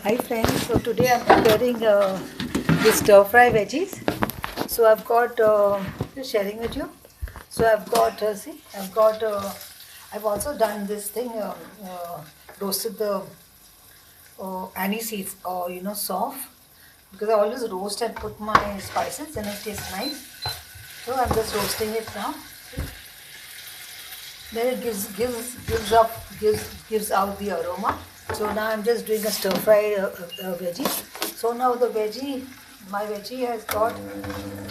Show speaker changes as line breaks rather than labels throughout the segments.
Hi friends, so today I'm preparing this stir fry veggies. So I've got, just sharing with you. So I've got, I've also done this thing, roasted the anise seeds or soft, because I always roast and put my spices and it tastes nice. So I'm just roasting it now. Then it gives out the aroma. So now I'm just doing a stir fry veggie. So now my veggie has got.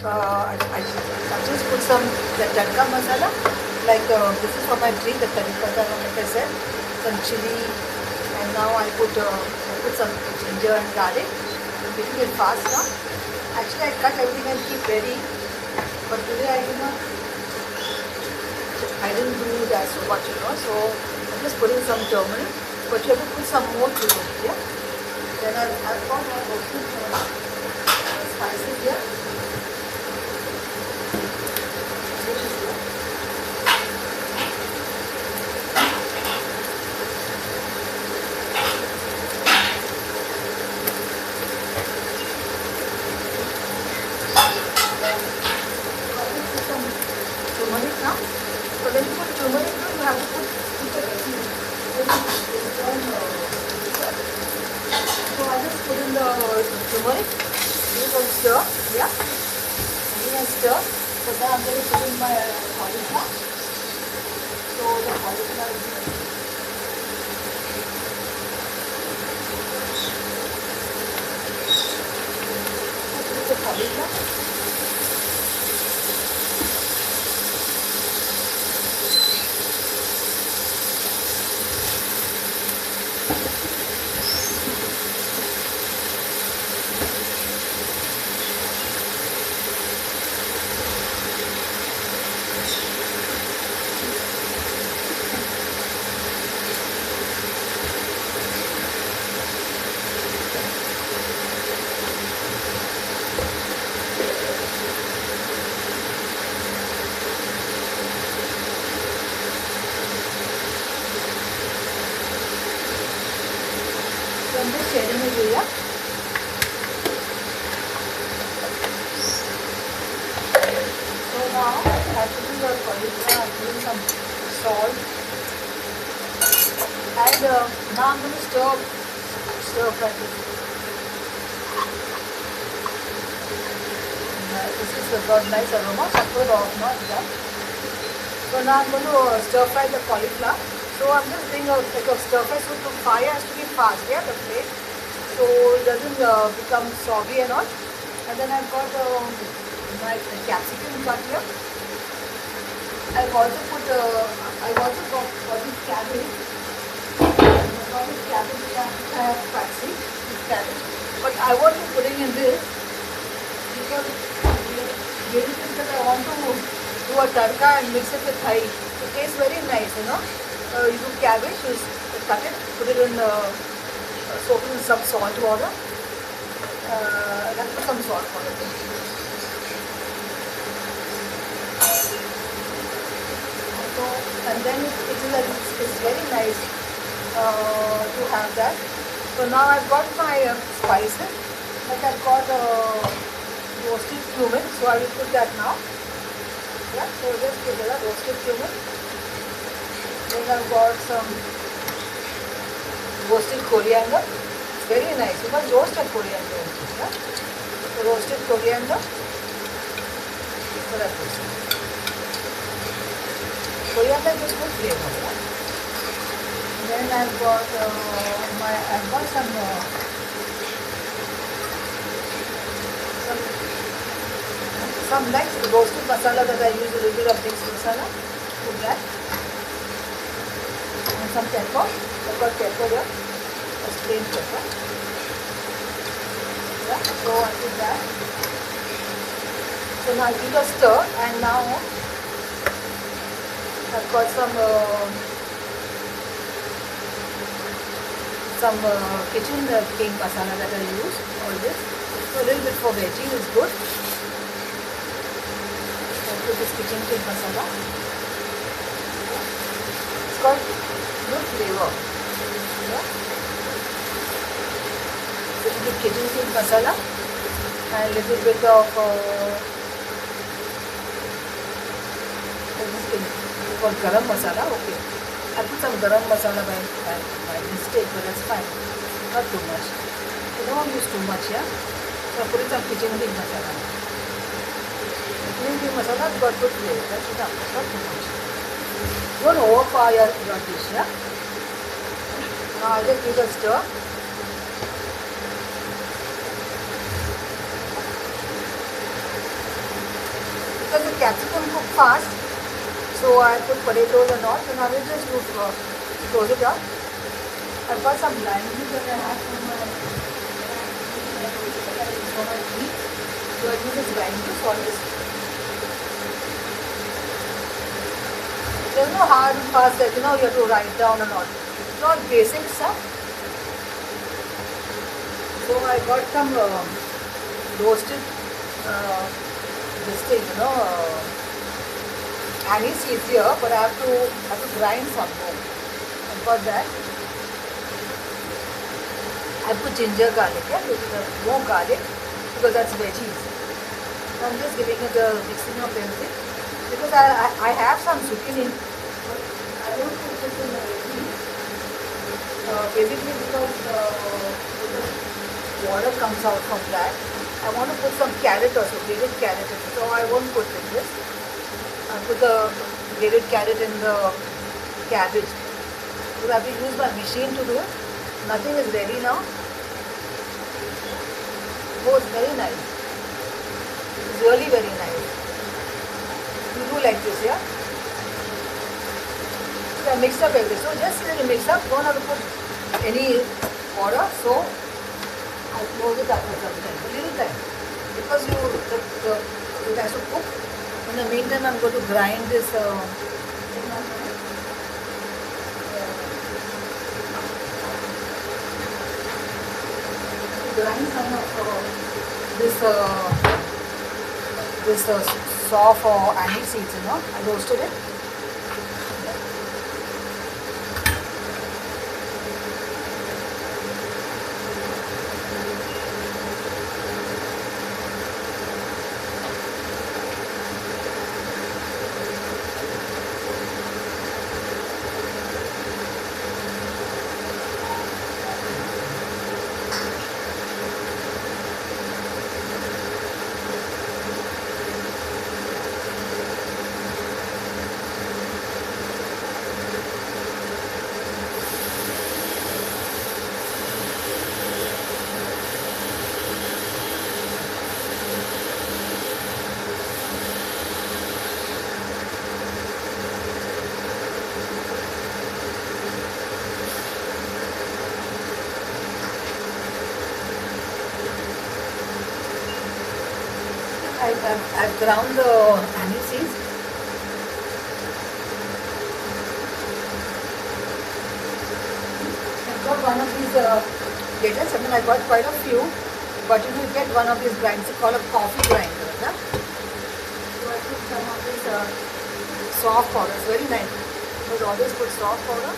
I just put some the tadka masala. This is for my drink, the curry masala, like I said, some chili, and now I put some ginger and garlic. I'm making it fast now. Actually, I cut everything and keep ready, but today I didn't do that so much, so I'm just putting some turmeric, but you have to put some more to it, yeah? Then I've got my roasted spices here. This is good. Turmeric now. So when you put turmeric, you have to put the veggie. So I just put in the turmeric. This will stir, yeah. Again stir. So then I'm going to put in my cauliflower. So the cauliflower is ready. Put the cauliflower. So I'm just sharing with you, yeah. So now I have to do the cauliflower, I'm putting some salt, and now I'm going to stir fry this. This is got nice aroma, so I put it off now, it's done. So now I'm going to stir fry the cauliflower. So I'm just doing like a stir fry, so the fire has to be fast, yeah, the flame, so it doesn't become soggy and all. And then I've got my capsicum cut here. I've also got this cabbage. I've got this cabbage, I have patsy, this cabbage. But I want to putting in this because because I want to do a tadka and mix it with thai. It tastes very nice, you do cabbage, you cut it, put it in, soak it in some salt water, and put some salt water. So, and then it's very nice to have that. So now I've got my spices, like I've got roasted cumin, so I will put that now. Yeah, so just put the roasted cumin. Then I've got some roasted coriander. It's very nice. You must roast a coriander. Yeah? So roasted coriander. Coriander gives good flavor. Yeah? Then I've got some like roasted masala that I use, a little bit of mixed masala. Put that. And some pepper. I've got pepper here. Just plain pepper. Yeah, so I put that. So now I give a stir, and now I've got some kitchen king masala that I use. All this. So a little bit for veggie is good. Put this kitchen king masala. It's got good flavor. Yeah. kitchen sink masala and little bit of this thing called garam masala. Okay, I put some garam masala by mistake, but that's fine. Not too much. You don't use too much, yeah. So I put in some kitchen sink masala. Kitchen sink masala got good flavor. That's enough. Not too much. Don't overpower your dish, yeah. Now I'll just give a stir. Because the capsicum cook fast, so I put potatoes and all, and I will just close it up. I've got some lime juice that I have from my tea, so I use this lime juice always. There's no hard and fast that you have to write down and all. It's all basic stuff. So I got some roasted this thing, anise seeds here, but I have to grind some more. I've got that. I put ginger garlic, more garlic because that's veggies. So I'm just giving it a mixing of everything because I have some zucchini, but I don't put it in the veggies. Basically because the water comes out from that. I want to put some carrot also, grated carrot, so I won't put in this. I put the grated carrot in the cabbage. So I have to use my machine to do it. Nothing is ready now. Oh, it's very nice. It's really very nice. You do like this, yeah? So I mixed up everything. So just when you mix up, don't have to put any water. So I'll close it up for some time, a little time. Because it has to cook. In the meantime, I'm going to grind this grind some of this soft anise seeds, I roasted it. I've ground the anise seeds. I've got one of these gators. I mean, I got quite a few, but you will get one of these grinds. It's called a coffee grinder. So I put some of this soft powder. It's very nice. I would always put soft powder.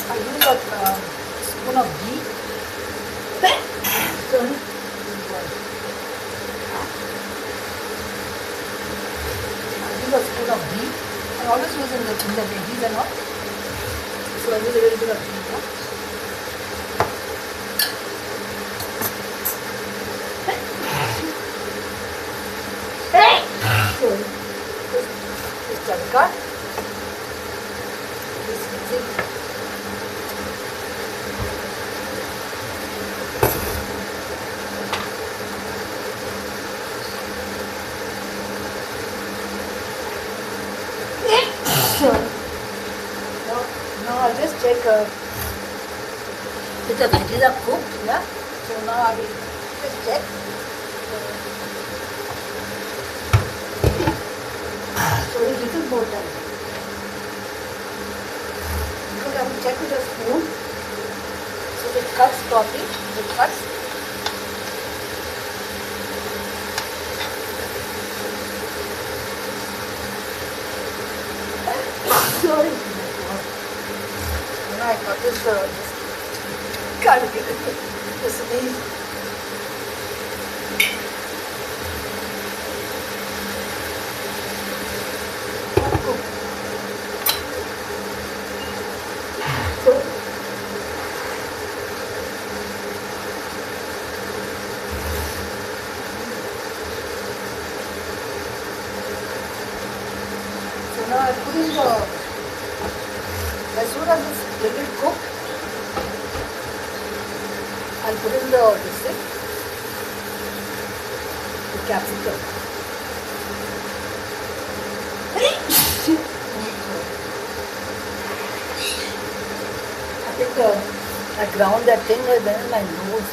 I use a spoon of ghee. Turn it. I use a spoon of ghee. I always use in the veggies and all. So I use a little bit of ghee. So this tadka. This mixing. Now I'll just check if the veggies are cooked, yeah. So now I will just check. So a little more time. Because I will check with a spoon. So it cuts properly. It cuts. Sorry. I got this can't get it. This is so now I put in the, as soon as it's little cooked, I'll put in the capsicum. I think I ground that thing right there in my nose.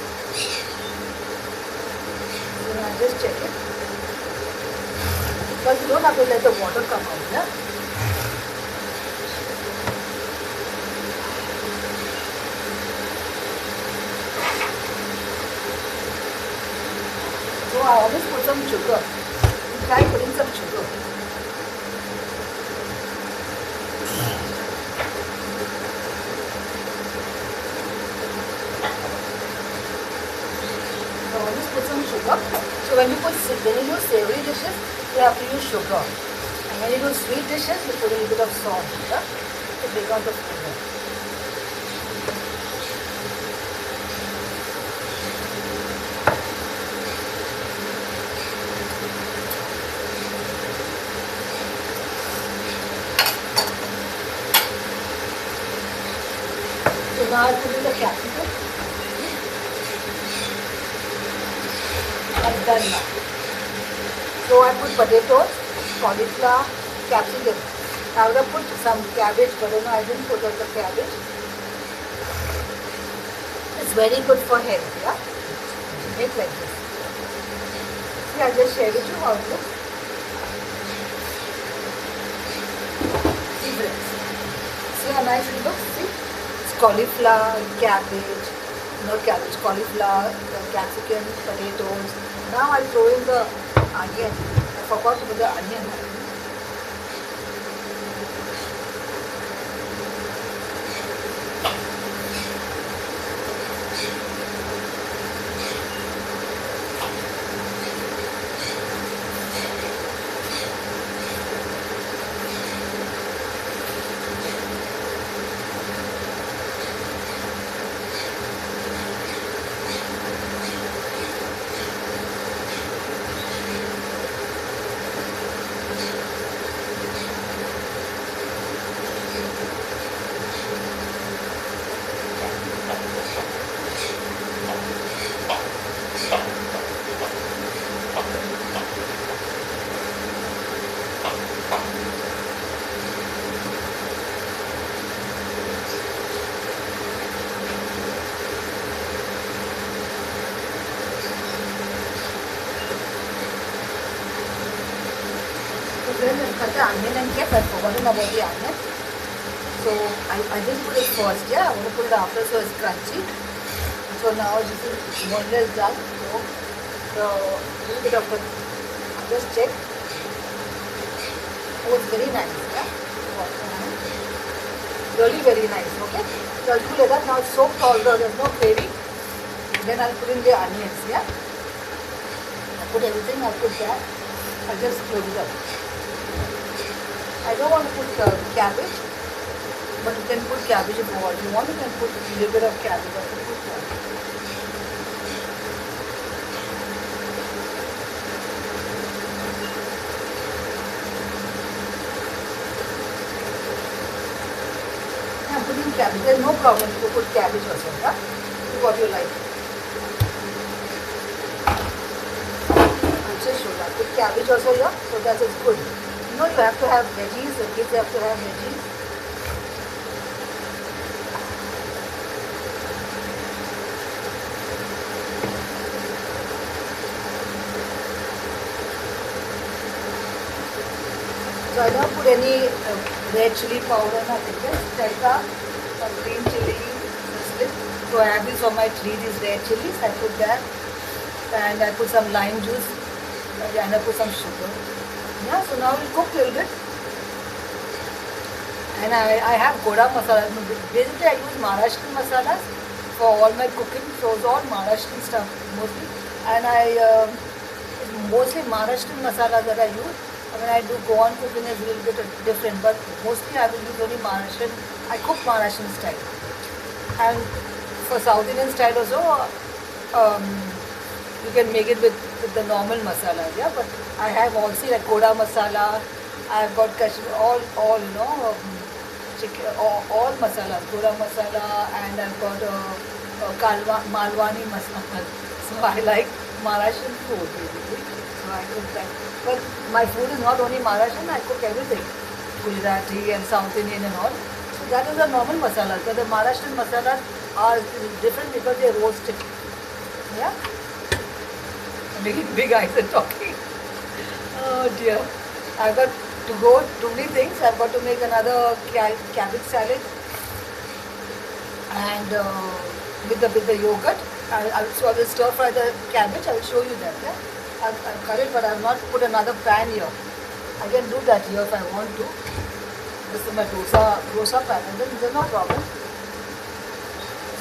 So now I just check it. But you don't have to let the water come out, yeah? So I always put some sugar. You try putting some sugar. So always put some sugar. So when you use savory dishes, you have to use sugar. And when you do sweet dishes, you put a little bit of salt, yeah? To break out the flavor. So now I put in the capsicum. I'm done now. So I put potatoes, cauliflower, capsicum. I would have put some cabbage, but no, I didn't put out the cabbage. It's very good for health, yeah? Make like this. See, I'll just share with you how it looks. See friends. See how nice it looks? See? It's cauliflower, cabbage, not cabbage, cauliflower, capsicum, potatoes. Now I'll throw in the onion. I forgot to put the onion. Then I cut the onion and kept. I've forgotten about the onion. So I didn't put it first, yeah. I'm going to put it after so it's crunchy. So now this is more or less done. So the little bit of it, just check. Oh, it's very nice, yeah. Really very nice, okay. So I'll do like that. Now it's soaked all the, there's no gravy. Then I'll put in the onions, yeah. I put everything, I'll put that. I'll just close it up. I don't want to put cabbage, but you can put cabbage if you want. You want, you can put a little bit of cabbage. I can put cabbage. I'm putting cabbage. There's no problem to put cabbage also. Yeah? Do what you like. I'll just show you. I put cabbage also here, so that is good. You know, you have to have veggies, the kids have to have veggies. So I don't put any red chili powder, nothing. Just Taika, some green chili, just it. So I have this for my these red chilies. I put that, and I put some lime juice, and I put some sugar. Yeah. So now we'll cook a little bit. And I have goda masala. Basically, I use Maharashtrian masalas for all my cooking. So it's all Maharashtrian stuff mostly. And it's mostly Maharashtrian masala that I use. I mean, I do go on cooking is a little bit different, but mostly I will use only Maharashtrian. I cook Maharashtrian style. And for South Indian style also, you can make it with the normal masalas. Yeah, but I have also like goda masala. I've got Kashmir, all you know. All masalas, goda masala, and I've got Malwani masala. So I like Maharashtrian food basically. So I cook that. But my food is not only Maharashtrian, I cook everything. Gujarati and South Indian and all. So that is the normal masalas. But the Maharashtrian masalas are different because they are roasted. Yeah? I'm making big eyes and talking. Oh dear. I've got to go too many things. I've got to make another cabbage salad and with the yogurt. So I will stir fry the cabbage. I will show you that. Yeah? I'll cut it, but I will not put another pan here. I can do that here if I want to. This is my dosa pan, and then there's no problem.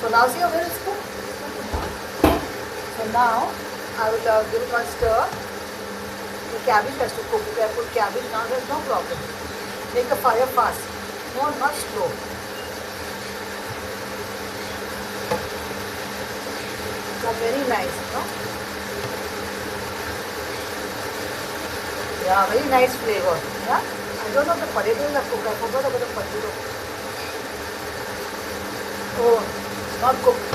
So now see how well it's cooked. So now I will give it one stir. The cabbage has to cook. If I put cabbage now, there's no problem. Make the fire fast. No, not slow. So very nice, no? Yeah, very nice flavor. Yeah? I don't know if the potatoes are cooked. I forgot about the potato. Oh, it's not cooked.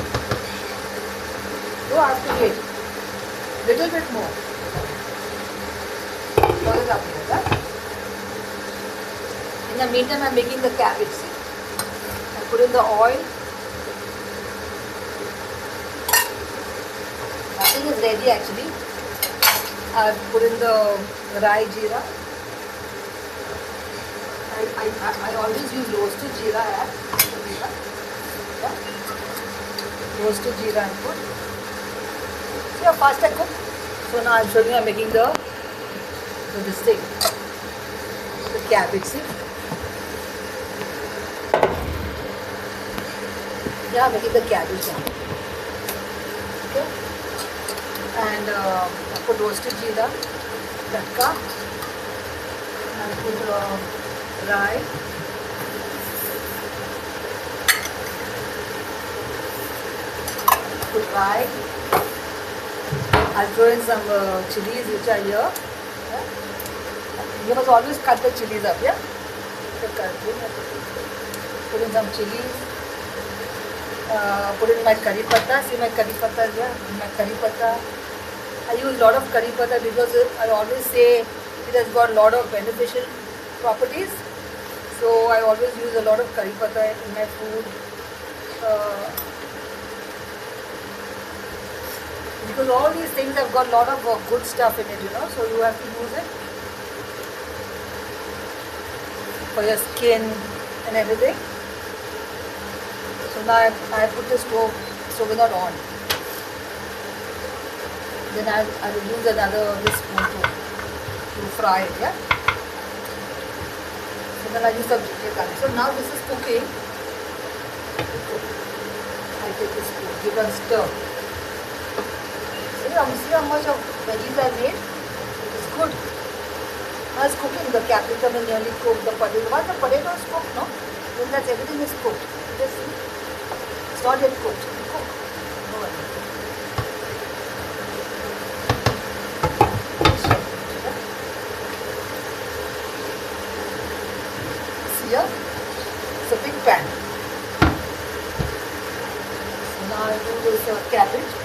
So I have to wait. Little bit more. It up here, yeah? In the meantime, I'm making the cabbage. See? I put in the oil. Nothing is ready actually. I put in the rai jeera. I always use roasted jeera. Yeah? Roasted jeera I put. See how fast I cook? So now I'm showing you I'm making this thing, the cabbage, see? Yeah, making the cabbage now. Okay? And I put roasted jeera, takka, I put rai, put rai. I'll throw in some chilies which are here. You must always cut the chilies up, yeah? So put in some chilies. Put in my curry patta. See my curry patta here? My curry patta. I use a lot of curry patta because I always say it has got a lot of beneficial properties. So I always use a lot of curry patta in my food. Because all these things have got a lot of good stuff in it, you know, so you have to use it for your skin and everything. So now I put the stove not on. Then I will use another spoon to fry it, yeah. So then I use the garlic. So now this is cooking. I take this spoon, give it a stir. See how much of veggies I made? It's good. Now it's cooking. The capsicum is nearly cooked. The potato. Once the potato is cooked, no? Then that's everything is cooked. Just see. It's not yet cooked. Cook. No worries. See here? It's a big pan. So now I do this cabbage.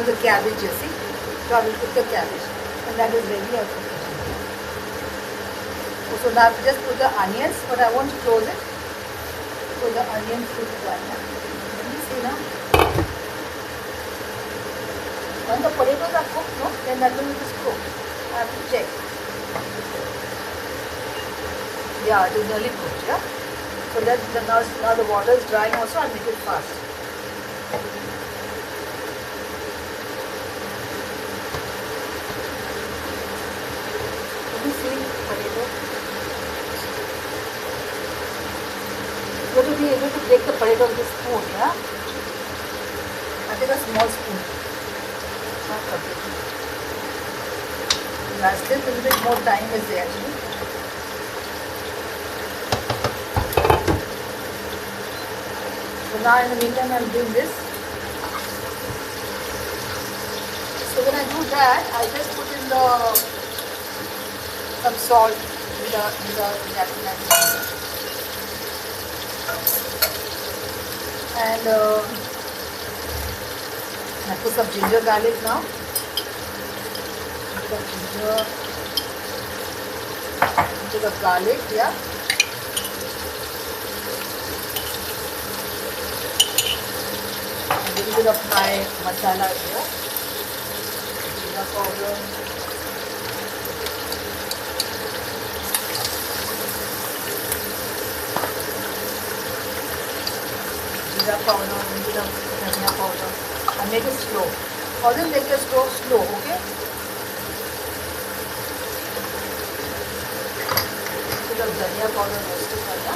was the cabbage, you see. So I will cook the cabbage, and that is ready. I cook it. So now I will just put the onions, but I won't close it. So the onions will be done. Let me see now. When the potatoes are cooked, no, then that will be cooked. I have to check. Yeah, it is nearly cooked. Yeah. So that now the water is drying. Also, I make it fast. Let me see potato. You have to be able to break the potato with a spoon. Yeah. I take a small spoon. Not completely. Still a little bit more time is there actually. So now in the meantime I am doing this. So when I do that, I just put in some salt in the and I put some ginger garlic now. Ginger, into the garlic, yeah. A little bit of my masala here. Jeera powder. Jeera powder, a little bit of dhania powder. And make it slow. Always make your stove slow, okay? धनिया powder roast करना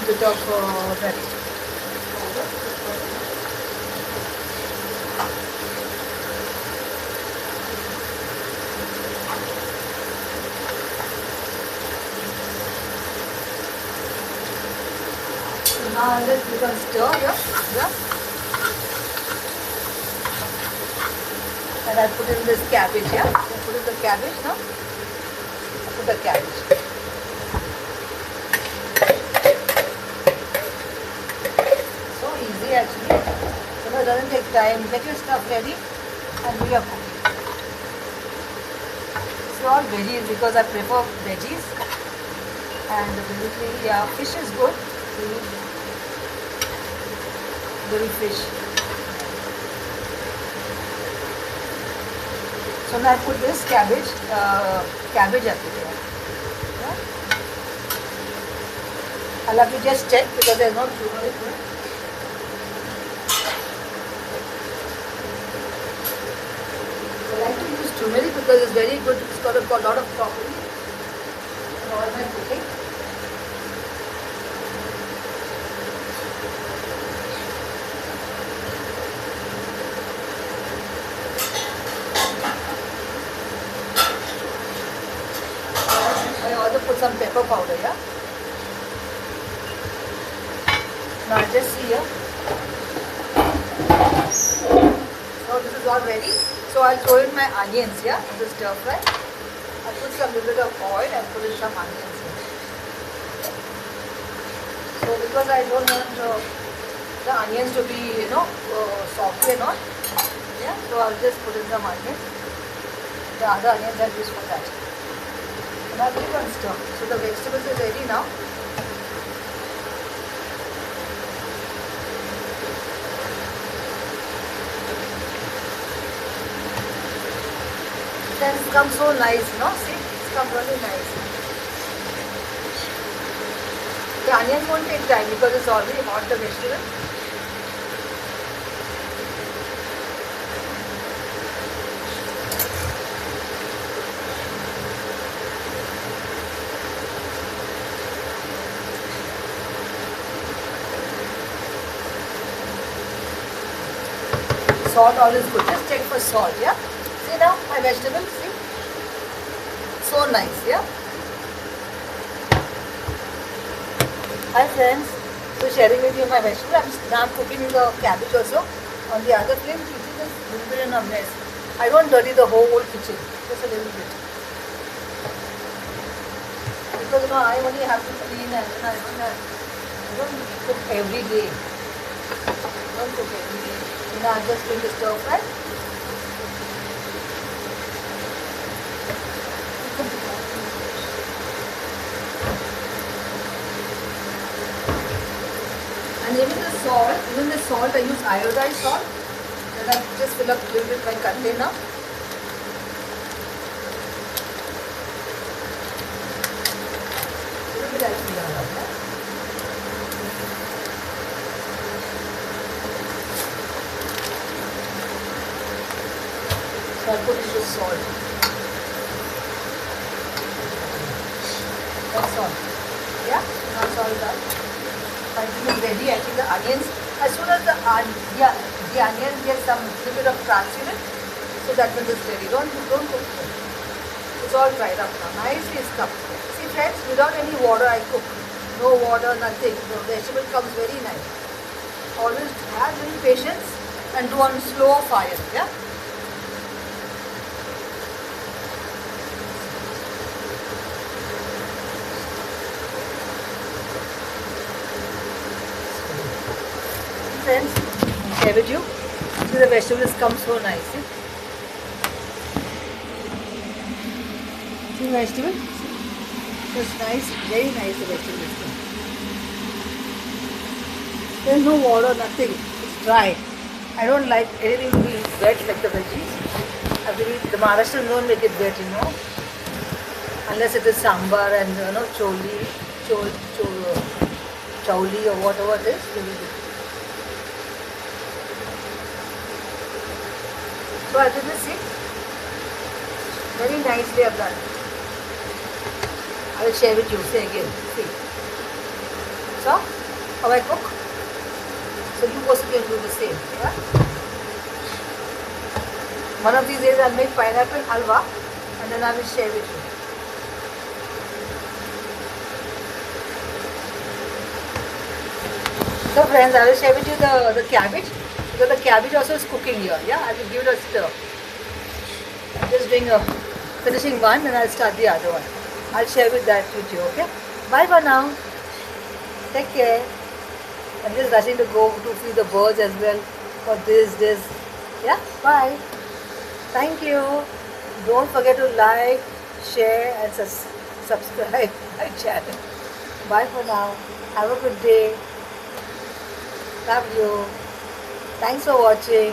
bit of red powder. Now let's become stir here. Yeah. And I put in this cabbage here. I put in the cabbage now. I put the cabbage. So easy actually. So it doesn't take time. Get your stuff ready and do your cooking. So all veggies because I prefer veggies. And basically, yeah, fish is good. Little fish. So now I put this cabbage I put here. Yeah. I'll have to just check because there's no turmeric here. I like to use turmeric because it's very good. It's got a lot of properties in all my cooking. Put some pepper powder, yeah. Now just see here. So this is all ready. So I'll throw in my onions here in the stir fry. I'll put some little bit of oil and put in some onions here. So because I don't want the onions to be, soggy and all. Yeah. So I'll just put in some onions. The other onions I'll use for that. Now we can stir. So the vegetables are ready now. Then it's come so nice, no? See, it's come really nice. The onions won't take time because it's already hot, the vegetable. Salt, all is good. Just check for salt, yeah? See now, my vegetables, see? So nice, yeah? Hi friends. So sharing with you my vegetables. Now I'm cooking the cabbage also. On the other flame, you see this little bit in a mess. I don't dirty the whole kitchen. Just a little bit. Because I only have to clean and I don't have You don't cook every day. Don't cook every day. Now I'm just going to stir fry. And even the salt, I use iodized salt. Then I just fill up a little bit my container. A little bit I fill up, yeah? So I put in the salt. That's all. Yeah? Now it's all done. I think it's ready. I think the onions, as soon as the onions get some little bit of translucent, so that means it's ready. Don't cook it. It's all dried up now. Nicely it's cooked. See friends, without any water I cook. No water, nothing. The vegetable comes very nice. Always have little patience and do on slow fire. Yeah? Friends, I'll share with you. See, the vegetables come so nice. See the vegetable? It's nice, very nice the vegetables come. There's no water, nothing. It's dry. I don't like anything to be wet like the veggies. I believe the Maharashtrians don't make it wet, you know. Unless it is sambar and choli or whatever it is, they will do. So I did this, see, very nicely I've done. I will share with you, say again, see. So, how I cook? So you also can do the same, yeah? One of these days I'll make pineapple halwa and then I will share with you. So friends, I will share with you the cabbage. Because the cabbage also is cooking here, yeah? I will give it a stir. I'm just finishing one and I'll start the other one. I'll share that with you, okay? Bye for now. Take care. I'm just rushing to go to feed the birds as well for this. Yeah? Bye. Thank you. Don't forget to like, share and subscribe my channel. Bye for now. Have a good day. Love you. Thanks for watching.